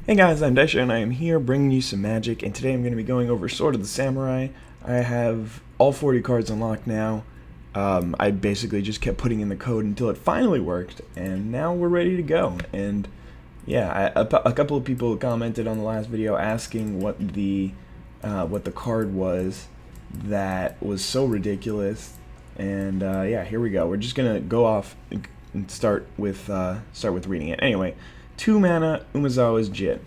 Hey guys, I'm Izdaisho and I am here bringing you some magic, and today I'm going to be going over Sword of the Samurai. I have all 40 cards unlocked now. I basically just kept putting in the code until it finally worked, and now we're ready to go. And yeah, a couple of people commented on the last video asking what the card was that was so ridiculous. And yeah, here we go. We're just gonna go off and start with reading it. Anyway, 2 mana Umezawa's Jitte.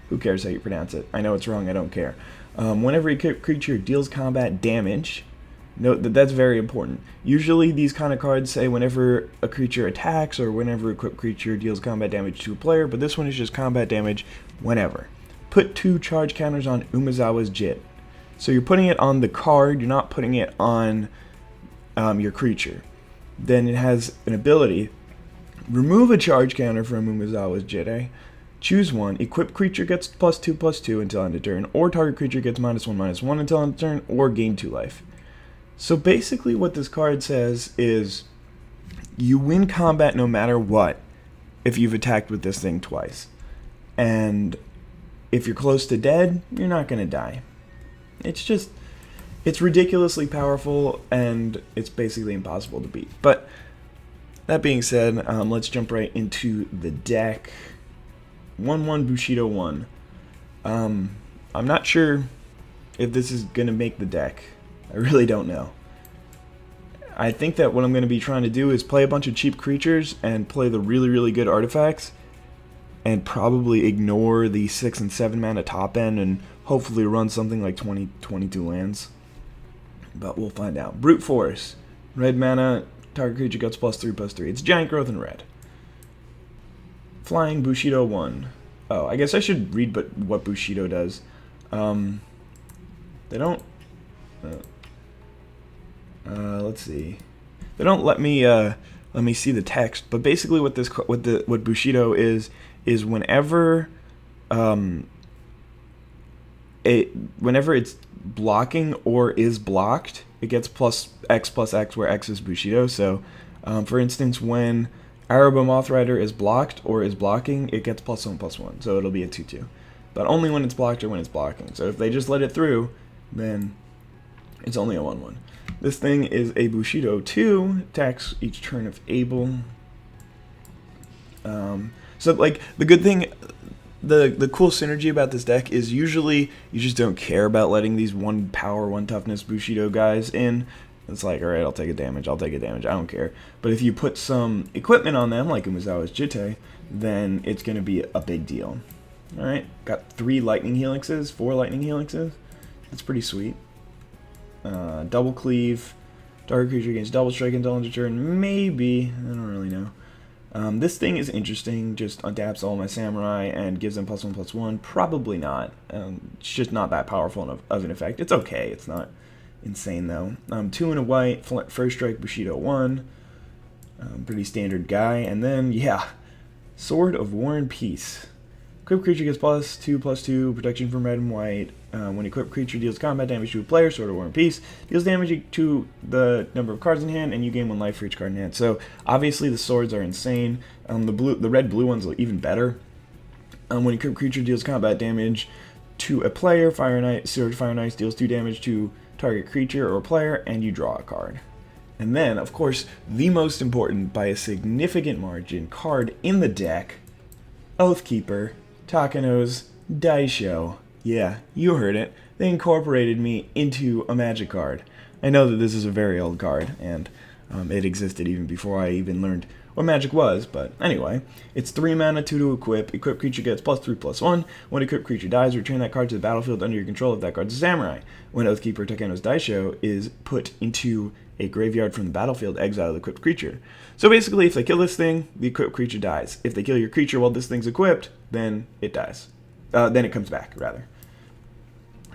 Who cares how you pronounce it? I know it's wrong, I don't care. Whenever a creature deals combat damage, note that that's very important. Usually these kind of cards say whenever a creature attacks or whenever a equipped creature deals combat damage to a player, but this one is just combat damage whenever. Put 2 charge counters on Umezawa's Jitte. So you're putting it on the card, you're not putting it on your creature. Then it has an ability: remove a charge counter from Umezawa's Jitte. Choose one. Equipped creature gets +2/+2 until end of turn, or target creature gets -1/-1 until end of turn, or gain 2 life. So basically what this card says is you win combat no matter what if you've attacked with this thing twice. And if you're close to dead, you're not going to die. It's ridiculously powerful, and it's basically impossible to beat. But that being said, let's jump right into the deck. 1/1 Bushido 1. I'm not sure if this is going to make the deck. I really don't know. I think that what I'm going to be trying to do is play a bunch of cheap creatures and play the really good artifacts, and probably ignore the 6 and 7 mana top end and hopefully run something like 22 lands. But we'll find out. Brute Force. Red mana, target creature gets +3/+3. It's giant growth in red. Flying Bushido 1. Oh, I guess I should read what Bushido does. They don't... let's see. They don't let me see the text, but basically what Bushido is whenever whenever it's blocking or is blocked, it gets +X/+X, where X is Bushido. So, for instance, when Arabo Mothrider is blocked or is blocking, it gets +1/+1. So it'll be a 2/2. But only when it's blocked or when it's blocking. So if they just let it through, then it's only a 1/1. This thing is a Bushido 2, attacks each turn if able. So like the good thing, the cool synergy about this deck is usually you just don't care about letting these 1 power, 1 toughness Bushido guys in. It's like, alright, I'll take a damage, I don't care. But if you put some equipment on them, like Umezawa's Jitte, then it's going to be a big deal. Alright, got 3 lightning helixes, 4 lightning helixes. That's pretty sweet. Double cleave, target creature gains double strike until end of turn, maybe, I don't really know. This thing is interesting, just untaps all my samurai and gives them +1/+1. Probably not. It's just not that powerful of an effect. It's okay, it's not insane though. 2 and a white, first strike Bushido 1. Pretty standard guy. And then, yeah, Sword of War and Peace. Equipped creature gets +2/+2, protection from red and white. When equipped creature deals combat damage to a player, Sword of War and Peace deals damage to the number of cards in hand, and you gain 1 life for each card in hand. So obviously the swords are insane. The red-blue ones are even better. When equipped creature deals combat damage to a player, Sword of Fire and Ice deals 2 damage to target creature or player, and you draw a card. And then, of course, the most important by a significant margin card in the deck, Oathkeeper, Takano's Izdaisho. Yeah, you heard it. They incorporated me into a Magic card. I know that this is a very old card, and it existed even before I even learned what Magic was, but anyway. It's 3 mana, 2 to equip. Equipped creature gets +3/+1. When equipped creature dies, return that card to the battlefield under your control if that card's a samurai. When Oathkeeper Takano's Izdaisho is put into a graveyard from the battlefield, exile the equipped creature. So basically, if they kill this thing, the equipped creature dies. If they kill your creature while this thing's equipped, then it dies. Then it comes back, rather.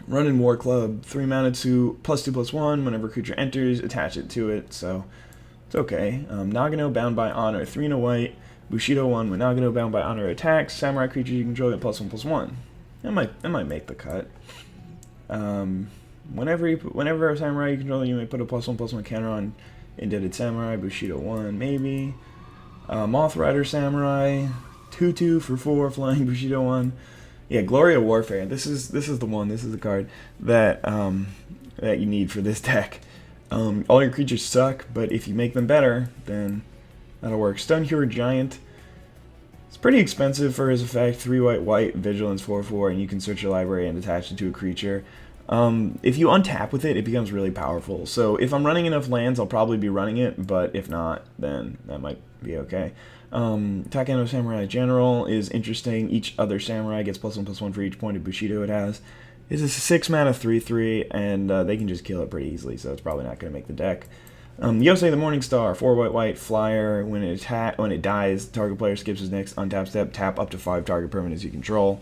Run in War Club, 3 mana to +2/+1. Whenever a creature enters, attach it to it, so it's okay. Nagano, Bound by Honor, 3 and a white. Bushido 1, when Nagano, Bound by Honor attacks, samurai creature you control get +1/+1. That might make the cut. Whenever a samurai you control, you may put a +1/+1 counter on Indebted Samurai, Bushido 1, maybe. Moth Rider Samurai, 2/2 for 4 flying Bushido 1. Yeah, Glory of Warfare. This is the one. This is the card that that you need for this deck. All your creatures suck, but if you make them better, then that'll work. Stonehero Giant. It's pretty expensive for his effect. 3 white, white, vigilance 4/4, and you can search your library and attach it to a creature. If you untap with it, it becomes really powerful. So if I'm running enough lands, I'll probably be running it, but if not, then that might be okay. Takeno Samurai General is interesting. Each other samurai gets +1/+1 for each point of Bushido it has. It's a 6 mana 3/3, and they can just kill it pretty easily, so it's probably not going to make the deck. Yosei the Morning Star, 4 white white flyer. When it dies, target player skips his next untap step. Tap up to 5 target permanents you control.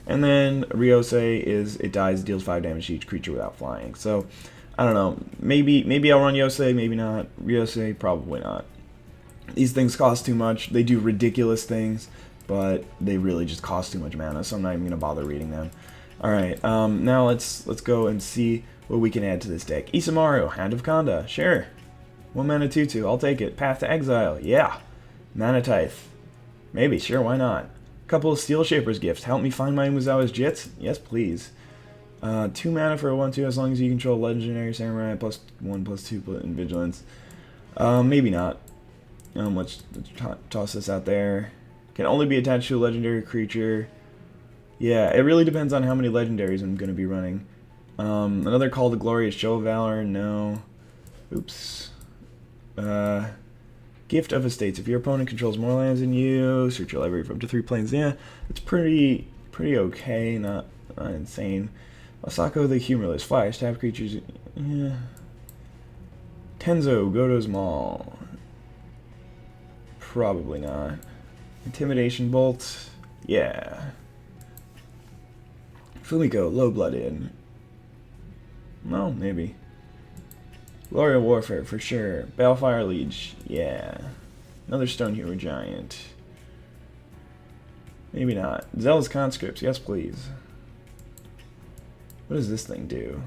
And then Ryosei is it dies, deals 5 damage to each creature without flying. So I don't know. Maybe I'll run Yosei, maybe not. Ryosei, probably not. These things cost too much. They do ridiculous things, but they really just cost too much mana, so I'm not even gonna bother reading them. Alright, now let's go and see what we can add to this deck. Isamaru, Hand of Kanda, sure. 1 mana 2/2, I'll take it. Path to Exile, yeah. Mana Tithe, maybe, sure, why not? Couple of Steel Shaper's Gifts, help me find my Umezawa's Jitte? Yes, please. 2 mana for a 1/2 as long as you control Legendary Samurai, +1/+2 in Vigilance. Maybe not. Let's toss this out there. Can only be attached to a legendary creature. Yeah, it really depends on how many legendaries I'm going to be running. Another Call to Glory is Show of Valor. No. Oops. Gift of Estates. If your opponent controls more lands than you, search your library for up to 3 planes. Yeah, it's pretty okay. Not insane. Asako the Humorless. Flash. Tap creatures. Yeah. Tenzo. Goto's Maul. Probably not. Intimidation Bolt. Yeah. Fumiko, Low-Blooded. No, maybe. Glory of Warfare, for sure. Balefire Liege. Yeah. Another Stonehero Giant. Maybe not. Zealous Conscripts. Yes, please. What does this thing do?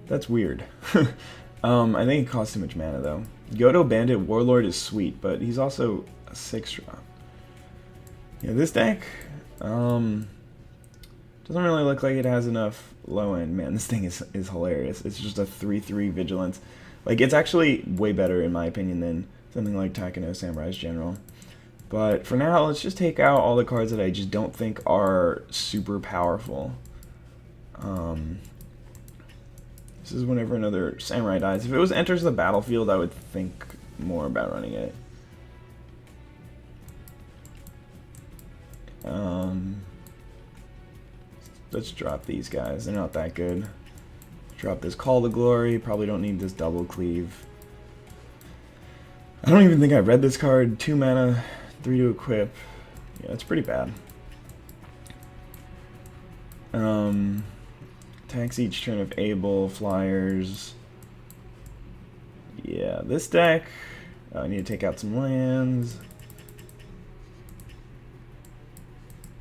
That's weird. I think it costs too much mana, though. Goto Bandit Warlord is sweet, but he's also a 6-drop. Yeah, this deck doesn't really look like it has enough low end. Man, this thing is hilarious. It's just a 3/3 Vigilance. Like, it's actually way better, in my opinion, than something like Takeno Samurai's General. But for now, let's just take out all the cards that I just don't think are super powerful. This is whenever another samurai dies. If it was enters the battlefield, I would think more about running it. Let's drop these guys. They're not that good. Drop this Call to Glory. Probably don't need this Double Cleave. I don't even think I read this card. 2 mana, 3 to equip. Yeah, it's pretty bad. Attacks each turn of Able, Flyers. Yeah, this deck. I need to take out some lands.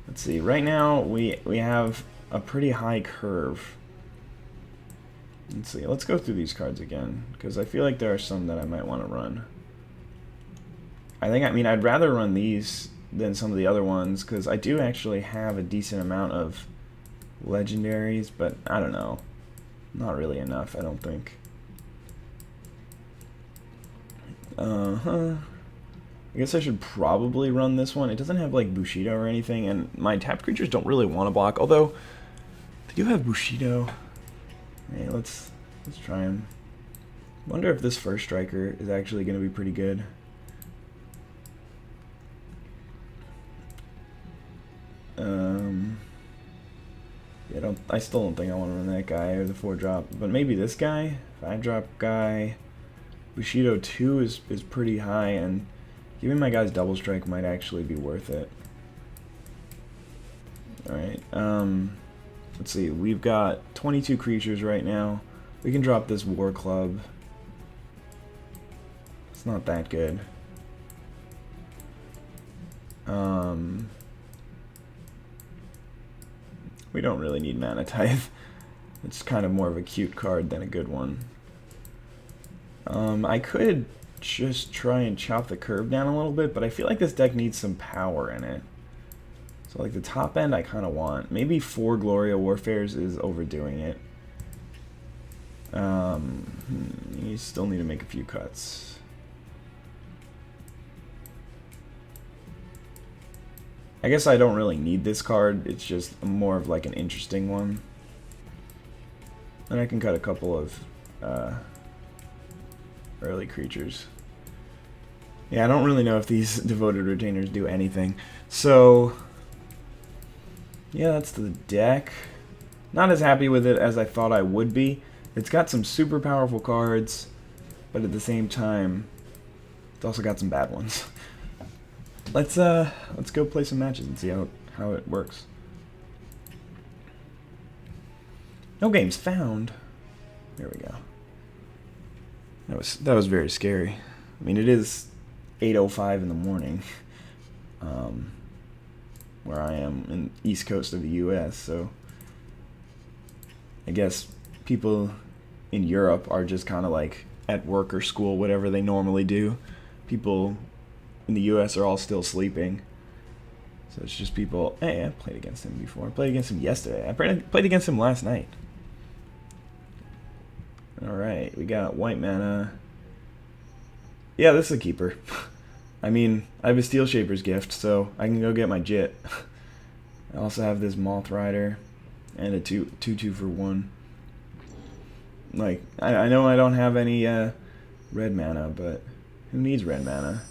Let's see. Right now we have a pretty high curve. Let's see. Let's go through these cards again because I feel like there are some that I might want to run. I mean I'd rather run these than some of the other ones because I do actually have a decent amount of legendaries, but I don't know. Not really enough, I don't think. I guess I should probably run this one. It doesn't have like Bushido or anything, and my tapped creatures don't really want to block, although they do have Bushido. Hey, let's try him. Wonder if this first striker is actually going to be pretty good. Yeah, I still don't think I want to run that guy or the 4-drop, but maybe this guy, 5-drop guy. Bushido 2 is pretty high, and giving my guys double strike might actually be worth it. Alright, let's see, we've got 22 creatures right now. We can drop this War Club. It's not that good. We don't really need Mana Tithe. It's kind of more of a cute card than a good one. I could just try and chop the curve down a little bit, but I feel like this deck needs some power in it. So like the top end I kind of want. Maybe 4 Gloria Warfares is overdoing it. You still need to make a few cuts. I guess I don't really need this card. It's just more of like an interesting one. And I can cut a couple of early creatures. Yeah, I don't really know if these Devoted Retainers do anything. So, yeah, that's the deck. Not as happy with it as I thought I would be. It's got some super powerful cards, but at the same time, it's also got some bad ones. Let's go play some matches and see how it works. No games found. There we go. That was very scary. I mean, it is 8:05 in the morning, where I am in the east coast of the U.S. So I guess people in Europe are just kind of like at work or school, whatever they normally do. People in the U.S. are all still sleeping. So it's just people. Hey, I played against him before. I played against him yesterday. I played against him last night. Alright, we got white mana. Yeah, this is a keeper. I mean, I have a Steel Shaper's Gift, so I can go get my Jitte. I also have this Moth Rider and a 2/2 for 1. Like, I know I don't have any red mana, but who needs red mana?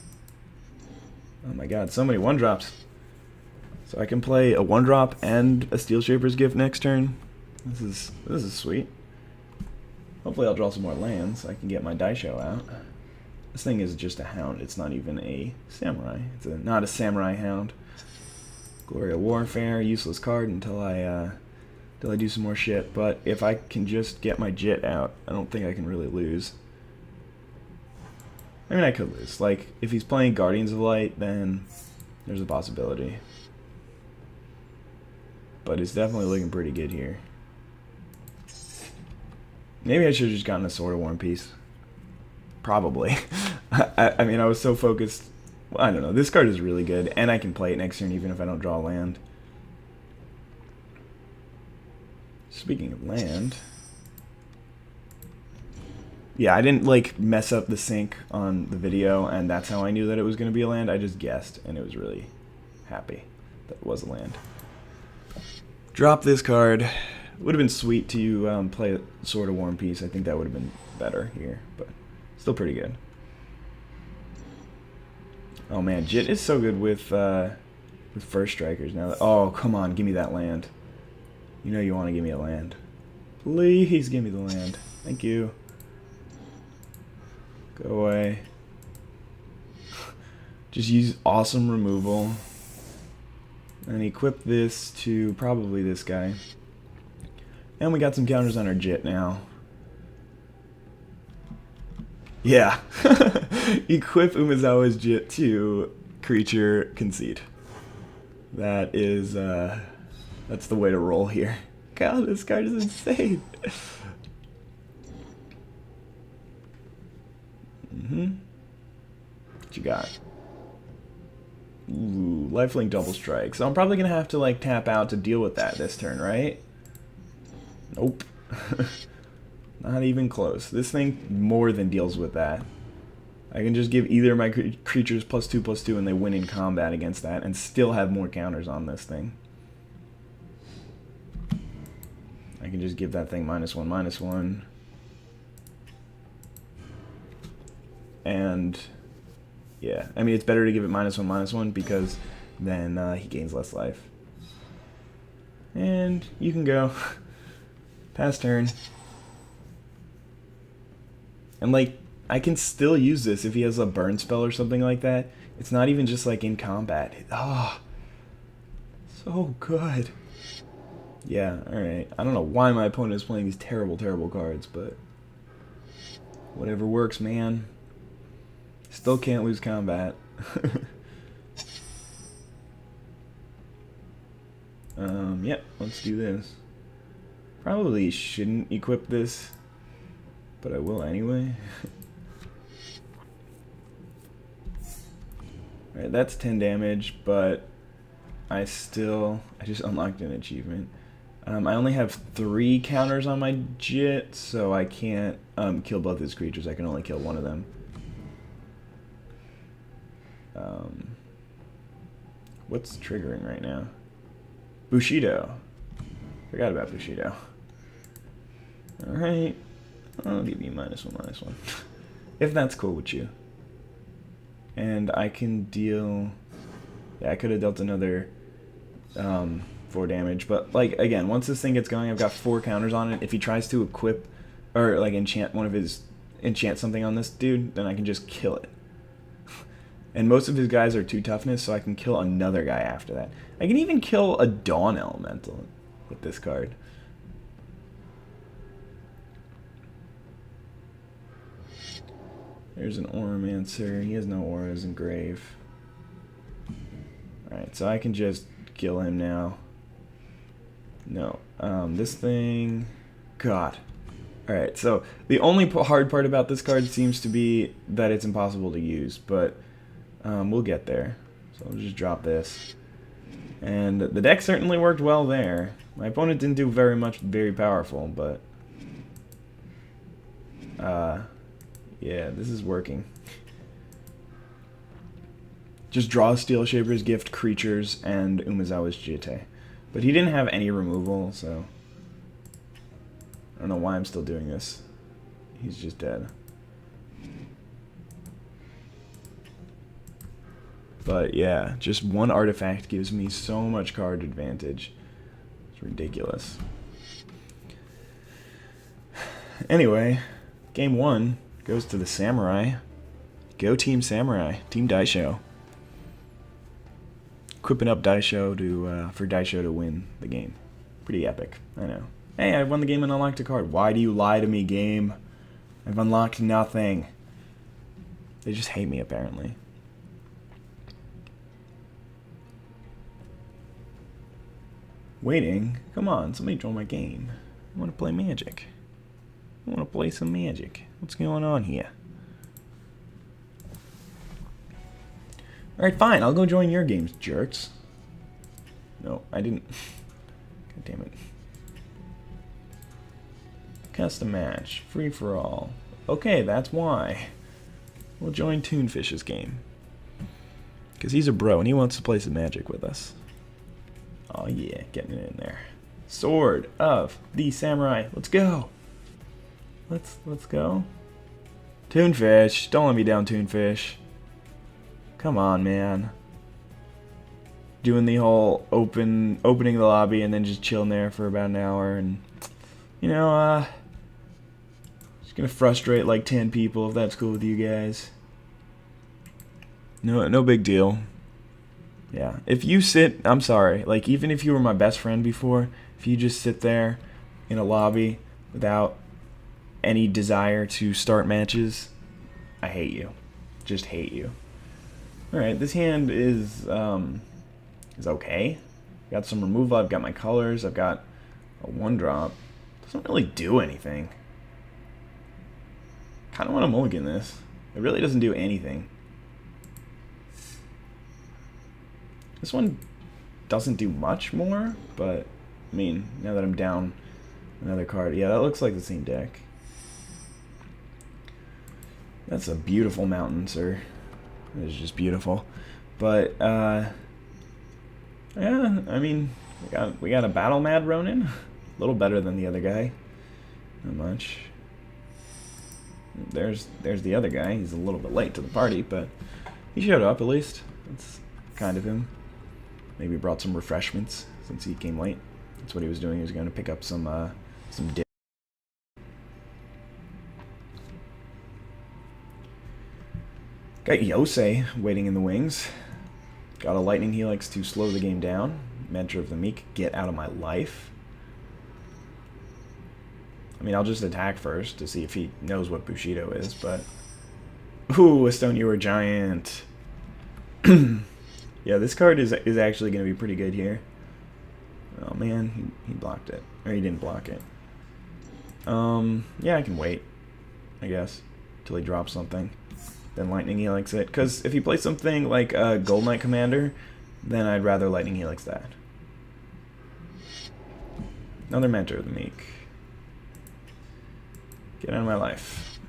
Oh my god, so many 1-drops. So I can play a 1-drop and a Steel Shaper's Gift next turn. This is sweet. Hopefully I'll draw some more lands. I can get my Izdaisho out. This thing is just a hound. It's not even a samurai. It's not a samurai hound. Gloria Warfare, useless card until I do some more shit. But if I can just get my Jitte out, I don't think I can really lose. I mean, I could lose. Like, if he's playing Guardians of Light, then there's a possibility. But it's definitely looking pretty good here. Maybe I should have just gotten a Sword of War and Peace. Probably. I mean, I was so focused. Well, I don't know. This card is really good, and I can play it next turn even if I don't draw land. Speaking of land... Yeah, I didn't, like, mess up the sync on the video, and that's how I knew that it was going to be a land. I just guessed, and it was really happy that it was a land. Drop this card. Would have been sweet to play Sword of War and Peace. I think that would have been better here, but still pretty good. Oh man, Jitte is so good with first strikers now. Oh, come on, give me that land. You know you want to give me a land. Please give me the land. Thank you. Go away. Just use awesome removal. And equip this to probably this guy. And we got some counters on our Jitte now. Yeah. Equip Umezawa's Jitte to creature concede. That is, that's the way to roll here. God, this card is insane. What you got? Ooh, lifelink double strike. So I'm probably gonna have to like tap out to deal with that this turn, right? Nope. Not even close. This thing more than deals with that. I can just give either of my creatures +2/+2 and they win in combat against that and still have more counters on this thing. I can just give that thing -1/-1. And yeah, I mean, it's better to give it -1/-1 because then he gains less life. And you can go. Pass turn. And like, I can still use this if he has a burn spell or something like that. It's not even just like in combat. Oh, so good. Yeah, alright. I don't know why my opponent is playing these terrible, terrible cards, but whatever works, man. Still can't lose combat. Yeah, let's do this. Probably shouldn't equip this, but I will anyway. Alright, that's 10 damage, but I just unlocked an achievement. I only have 3 counters on my Jitte, so I can't kill both his creatures. I can only kill one of them. What's triggering right now? Bushido. Forgot about Bushido. Alright. I'll give you -1/-1. If that's cool with you. And I can deal... Yeah, I could have dealt another 4 damage. But, like, again, once this thing gets going, I've got 4 counters on it. If he tries to equip... Or, like, enchant something on this dude, then I can just kill it. And most of his guys are 2 toughness, so I can kill another guy after that. I can even kill a Dawn Elemental with this card. There's an Auramancer. He has no auras in Grave. Alright, so I can just kill him now. No. This thing... God. Alright, so the only hard part about this card seems to be that it's impossible to use, but we'll get there. So I'll just drop this. And the deck certainly worked well there. My opponent didn't do very much very powerful, but... yeah, this is working. Just draw Steel Shaper's Gift, creatures, and Umezawa's Jitte. But he didn't have any removal, so... I don't know why I'm still doing this. He's just dead. But yeah, just 1 artifact gives me so much card advantage. It's ridiculous. Anyway, game 1 goes to the Samurai. Go Team Samurai. Team Daisho. Equipping up Daisho for Daisho to win the game. Pretty epic, I know. Hey, I won the game and unlocked a card. Why do you lie to me, game? I've unlocked nothing. They just hate me, apparently. Waiting? Come on, somebody join my game. I want to play Magic. I want to play some Magic. What's going on here? Alright, fine. I'll go join your games, jerks. No, I didn't. God damn it. Custom match. Free for all. Okay, that's why. We'll join Toonfish's game. Because he's a bro and he wants to play some Magic with us. Oh yeah, getting it in there. Sword of the Samurai. Let's go. Let's go. Toonfish. Don't let me down, Toonfish. Come on, man. Doing the whole opening the lobby and then just chilling there for about an hour and you know, just gonna frustrate like 10 people if that's cool with you guys. No big deal. Yeah, if you sit, I'm sorry, like even if you were my best friend before, if you just sit there in a lobby without any desire to start matches, I hate you. Just hate you. Alright, this hand is okay. Got some removal, I've got my colors, I've got a 1-drop. Doesn't really do anything. Kinda wanna mulligan this. It really doesn't do anything. This one doesn't do much more, but I mean, now that I'm down another card, yeah, that looks like the same deck. That's a beautiful mountain, sir. It's just beautiful. But yeah, I mean, we got a Battle Mad Ronin. A little better than the other guy. Not much. There's the other guy. He's a little bit late to the party, but he showed up at least. That's kind of him. Maybe brought some refreshments since he came late. That's what he was doing. He was going to pick up some dip. Got Yosei waiting in the wings. Got a Lightning Helix to slow the game down. Mentor of the Meek, get out of my life. I mean, I'll just attack first to see if he knows what Bushido is, but... Ooh, a Stone Ewer Giant. Yeah, this card is actually going to be pretty good here. Oh man, he blocked it. Or he didn't block it. Yeah, I can wait, I guess, till he drops something. than Lightning Helix it. Because if he plays something like a Gold Knight Commander, then I'd rather Lightning Helix that. Another Mentor of the Meek. Get out of my life.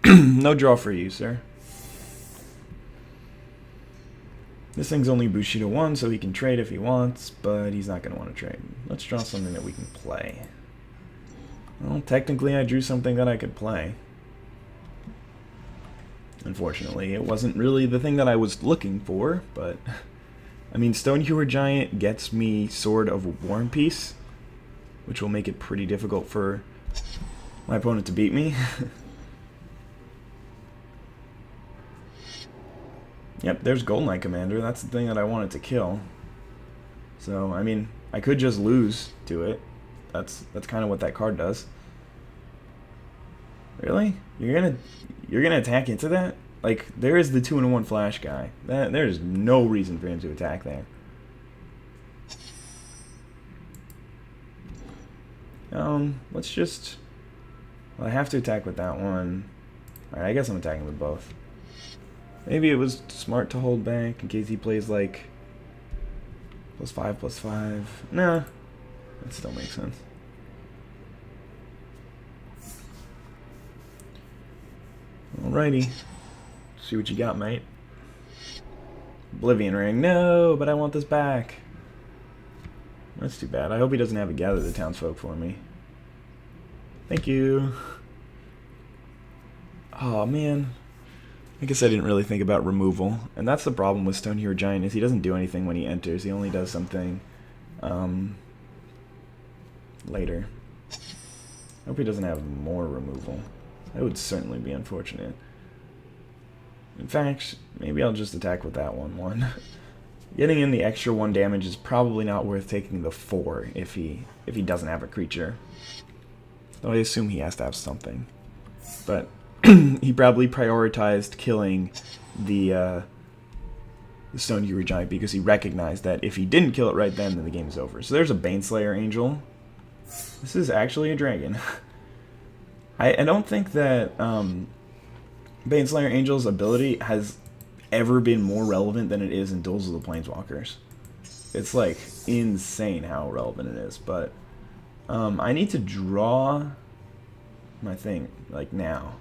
No draw for you, sir. This thing's only Bushido 1, so he can trade if he wants, but he's not going to want to trade. Let's draw something that we can play. Well, technically I drew something that I could play. Unfortunately, it wasn't really the thing that I was looking for, but... I mean, Stonehewer Giant gets me Sword of War and Peace, which will make it pretty difficult for my opponent to beat me. Yep, there's Gold Knight Commander. That's the thing that I wanted to kill. So, I mean, I could just lose to it. That's kind of what that card does. Really? You're gonna attack into that? Like, there is the 2-in-1 flash guy. There's no reason for him to attack there. Let's just... Well, I have to attack with that one. Alright, I guess I'm attacking with both. Maybe it was smart to hold back in case he plays like +5/+5. Nah, that still makes sense. Alrighty, see what you got, mate. Oblivion Ring, no, but I want this back. That's too bad. I hope he doesn't have a Gather the Townsfolk for me. Thank you. Oh man. I guess I didn't really think about removal, and that's the problem with Stonehewer Giant, is he doesn't do anything when he enters. He only does something later. I hope he doesn't have more removal. That would certainly be unfortunate. In fact, maybe I'll just attack with that 1/1. Getting in the extra 1 damage is probably not worth taking the 4 if he doesn't have a creature. Though I assume he has to have something. But he probably prioritized killing the Stonehewer Giant because he recognized that if he didn't kill it right then the game is over. So there's a Baneslayer Angel. This is actually a dragon. I don't think that Baneslayer Angel's ability has ever been more relevant than it is in Duels of the Planeswalkers. It's like insane how relevant it is, but I need to draw my thing like now.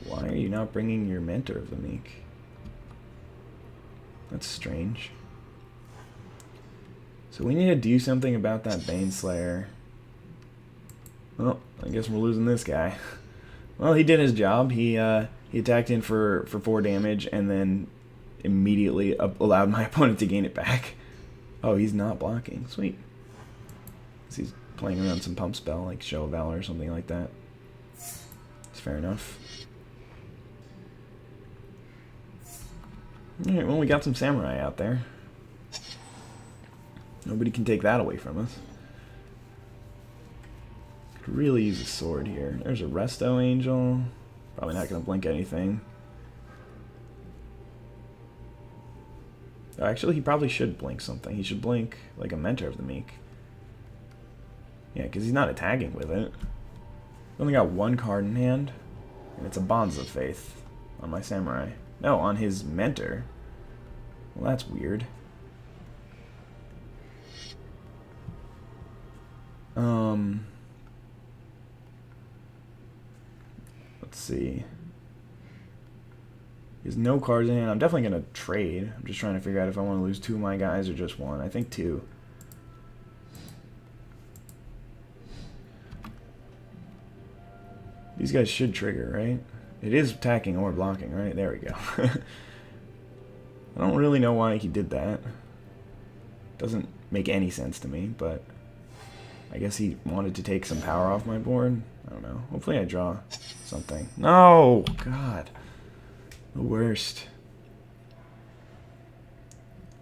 Why are you not bringing your Mentor of the Meek? That's strange. So we need to do something about that Baneslayer. Well, I guess we're losing this guy. Well, he did his job. He attacked in for 4 damage and then immediately allowed my opponent to gain it back. Oh, he's not blocking. Sweet. He's playing around some pump spell like Show of Valor or something like that. It's fair enough. Alright, well, we got some Samurai out there. Nobody can take that away from us. Could really use a sword here. There's a Resto Angel. Probably not going to blink anything. Oh, actually, he probably should blink something. He should blink like a Mentor of the Meek. Yeah, because he's not attacking with it. Only got 1 card in hand. And it's a Bonds of Faith on my Samurai. No, on his Mentor. Well, that's weird. Let's see. He has no cards in hand. I'm definitely going to trade. I'm just trying to figure out if I want to lose 2 of my guys or just 1. I think 2. These guys should trigger, right? It is attacking or blocking, right? There we go. I don't really know why he did that. Doesn't make any sense to me, but I guess he wanted to take some power off my board. I don't know. Hopefully I draw something. No! God. The worst.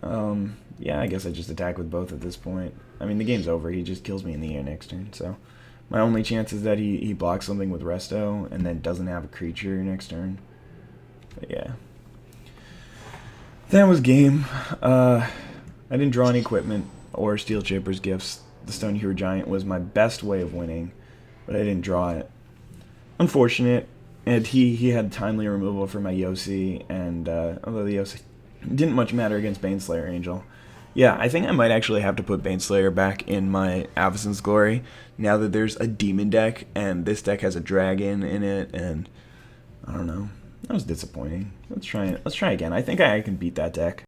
Yeah, I guess I just attack with both at this point. I mean, the game's over. He just kills me in the air next turn, so... My only chance is that he blocks something with Resto and then doesn't have a creature next turn. But yeah. That was game. I didn't draw any equipment or Steel Chipper's Gifts. The Stonehewer Giant was my best way of winning, but I didn't draw it. Unfortunate. And he had timely removal for my Yossi, and although the Yossi didn't much matter against Baneslayer Angel. Yeah, I think I might actually have to put Baneslayer back in my Avacyn's Glory now that there's a demon deck, and this deck has a dragon in it, and I don't know. That was disappointing. Let's try it. Let's try again. I think I can beat that deck.